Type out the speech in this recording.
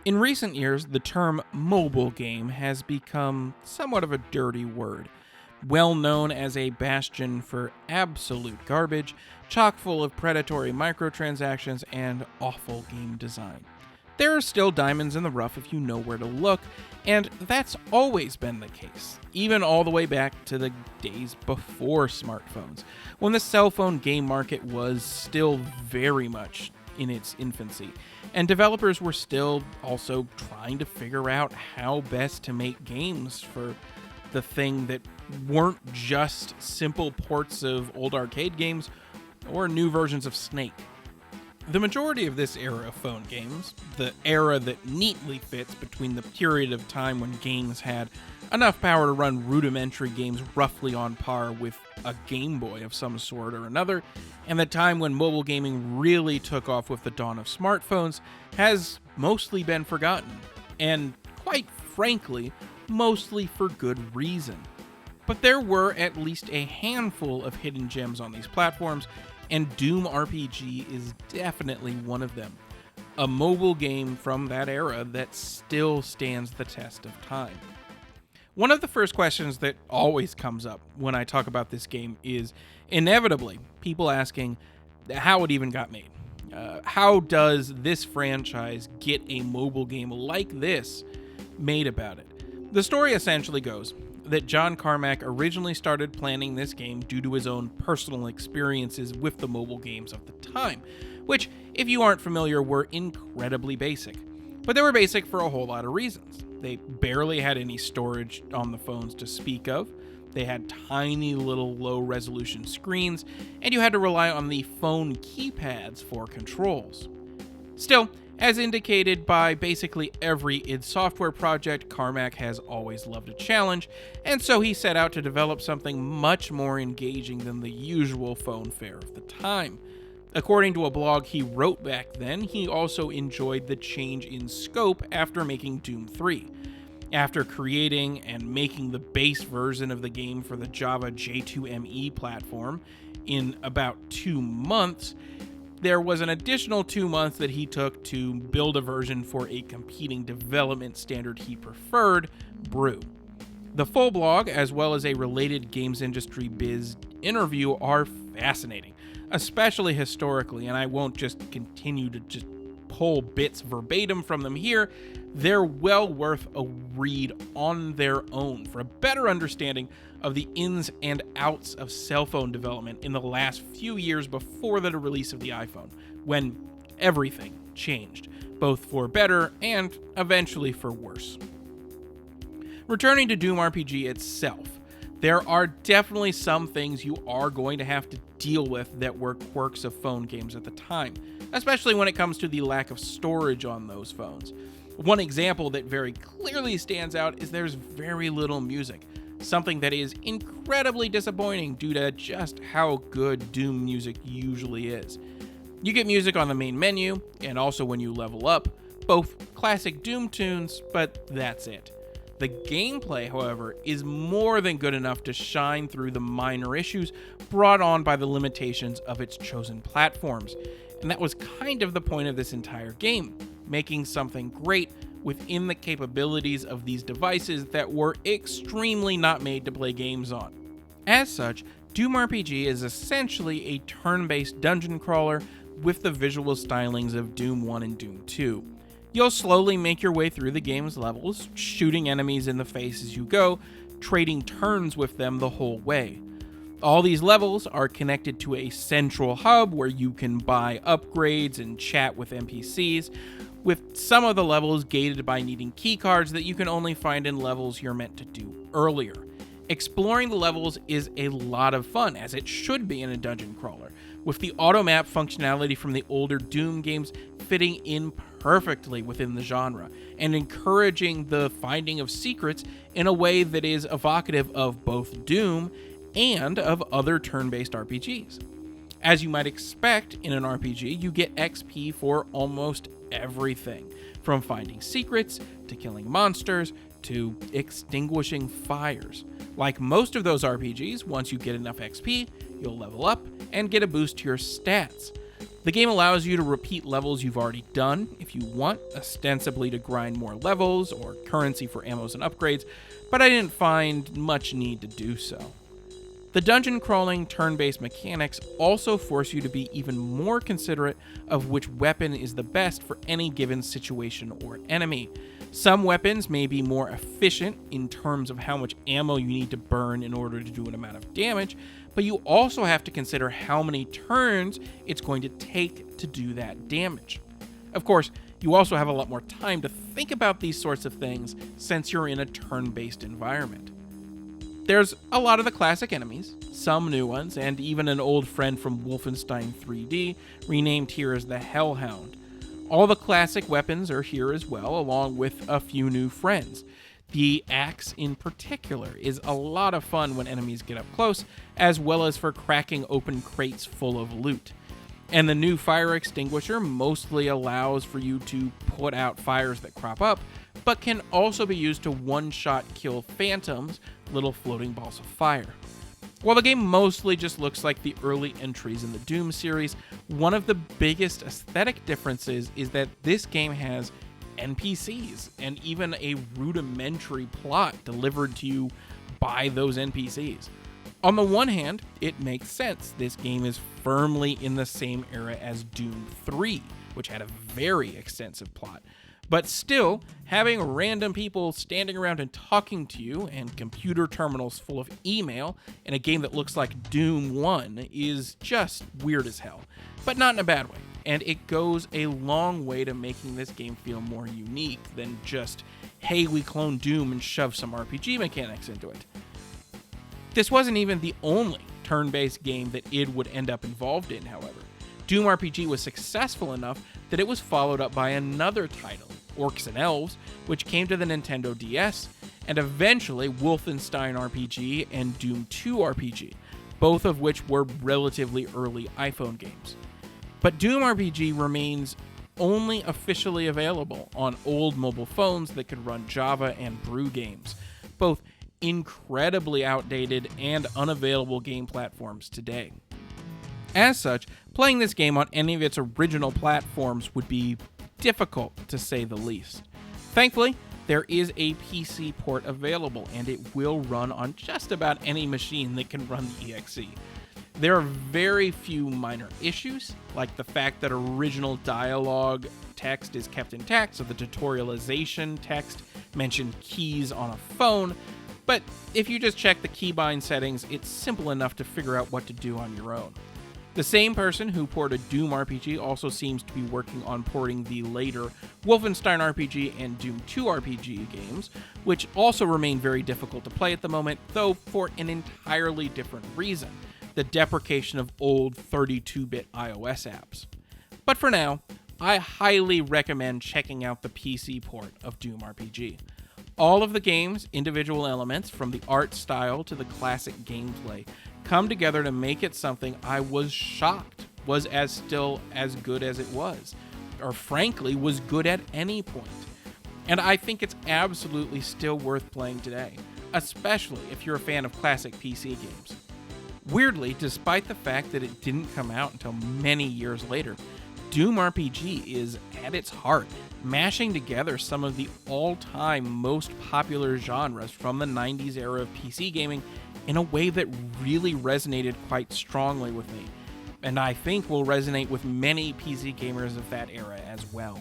In recent years, the term mobile game has become somewhat of a dirty word, well known as a bastion for absolute garbage, chock full of predatory microtransactions and awful game design. There are still diamonds in the rough if you know where to look, and that's always been the case, even all the way back to the days before smartphones, when the cell phone game market was still very much in its infancy, and developers were still also trying to figure out how best to make games for the thing that weren't just simple ports of old arcade games or new versions of Snake. The majority of this era of phone games, the era that neatly fits between the period of time when games had enough power to run rudimentary games roughly on par with a Game Boy of some sort or another, and the time when mobile gaming really took off with the dawn of smartphones, has mostly been forgotten, and quite frankly, mostly for good reason. But there were at least a handful of hidden gems on these platforms, and Doom RPG is definitely one of them. A mobile game from that era that still stands the test of time. One of the first questions that always comes up when I talk about this game is inevitably people asking how it even got made. How does this franchise get a mobile game like this made about it? The story essentially goes that John Carmack originally started planning this game due to his own personal experiences with the mobile games of the time, which, if you aren't familiar, were incredibly basic. But they were basic for a whole lot of reasons. They barely had any storage on the phones to speak of, they had tiny little low-resolution screens, and you had to rely on the phone keypads for controls. Still, as indicated by basically every id Software project, Carmack has always loved a challenge, and so he set out to develop something much more engaging than the usual phone fare of the time. According to a blog he wrote back then, he also enjoyed the change in scope after making Doom 3. After creating and making the base version of the game for the Java J2ME platform in about 2 months, there was an additional 2 months that he took to build a version for a competing development standard he preferred, Brew. The full blog, as well as a related games industry biz interview, are fascinating, especially historically, and I won't just continue to just pull bits verbatim from them here. They're well worth a read on their own for a better understanding of the ins and outs of cell phone development in the last few years before the release of the iPhone, when everything changed, both for better and eventually for worse. Returning to Doom RPG itself, there are definitely some things you are going to have to deal with that were quirks of phone games at the time, especially when it comes to the lack of storage on those phones. One example that very clearly stands out is there's very little music, something that is incredibly disappointing due to just how good Doom music usually is. You get music on the main menu, and also when you level up, both classic Doom tunes, but that's it. The gameplay, however, is more than good enough to shine through the minor issues brought on by the limitations of its chosen platforms, and that was kind of the point of this entire game, making something great within the capabilities of these devices that were extremely not made to play games on. As such, Doom RPG is essentially a turn-based dungeon crawler with the visual stylings of Doom 1 and Doom 2. You'll slowly make your way through the game's levels, shooting enemies in the face as you go, trading turns with them the whole way. All these levels are connected to a central hub where you can buy upgrades and chat with NPCs, with some of the levels gated by needing keycards that you can only find in levels you're meant to do earlier. Exploring the levels is a lot of fun, as it should be in a dungeon crawler, with the auto-map functionality from the older Doom games fitting in perfectly within the genre, and encouraging the finding of secrets in a way that is evocative of both Doom and of other turn-based RPGs. As you might expect in an RPG, you get XP for almost everything, from finding secrets, to killing monsters, to extinguishing fires. Like most of those RPGs, once you get enough XP, you'll level up and get a boost to your stats. The game allows you to repeat levels you've already done if you want, ostensibly to grind more levels or currency for ammos and upgrades, but I didn't find much need to do so. The dungeon crawling turn-based mechanics also force you to be even more considerate of which weapon is the best for any given situation or enemy. Some weapons may be more efficient in terms of how much ammo you need to burn in order to do an amount of damage, but you also have to consider how many turns it's going to take to do that damage. Of course, you also have a lot more time to think about these sorts of things since you're in a turn-based environment. There's a lot of the classic enemies, some new ones, and even an old friend from Wolfenstein 3D, renamed here as the Hellhound. All the classic weapons are here as well, along with a few new friends. The axe in particular is a lot of fun when enemies get up close, as well as for cracking open crates full of loot. And the new fire extinguisher mostly allows for you to put out fires that crop up, but can also be used to one-shot kill phantoms, little floating balls of fire. While the game mostly just looks like the early entries in the Doom series, one of the biggest aesthetic differences is that this game has NPCs and even a rudimentary plot delivered to you by those NPCs. On the one hand, it makes sense. This game is firmly in the same era as Doom 3, which had a very extensive plot. But still, having random people standing around and talking to you and computer terminals full of email in a game that looks like Doom 1 is just weird as hell, but not in a bad way. And it goes a long way to making this game feel more unique than just, hey, we cloned Doom and shoved some RPG mechanics into it. This wasn't even the only turn-based game that id would end up involved in, however. Doom RPG was successful enough that it was followed up by another title, Orcs and Elves, which came to the Nintendo DS, and eventually Wolfenstein RPG and Doom 2 RPG, both of which were relatively early iPhone games. But Doom RPG remains only officially available on old mobile phones that could run Java and Brew games, both incredibly outdated and unavailable game platforms today. As such, playing this game on any of its original platforms would be difficult, to say the least. Thankfully, there is a PC port available, and it will run on just about any machine that can run the EXE. There are very few minor issues, like the fact that original dialogue text is kept intact, so the tutorialization text mentioned keys on a phone, but if you just check the keybind settings, it's simple enough to figure out what to do on your own. The same person who ported Doom RPG also seems to be working on porting the later Wolfenstein RPG and Doom 2 RPG games, which also remain very difficult to play at the moment, though for an entirely different reason: the deprecation of old 32-bit iOS apps. But for now, I highly recommend checking out the PC port of Doom RPG. All of the game's individual elements, from the art style to the classic gameplay, come together to make it something I was shocked was still as good as it was, or frankly was good at any point. And I think it's absolutely still worth playing today, especially if you're a fan of classic PC games. Weirdly, despite the fact that it didn't come out until many years later, Doom RPG is, at its heart, mashing together some of the all-time most popular genres from the 90s era of PC gaming in a way that really resonated quite strongly with me, and I think will resonate with many PC gamers of that era as well.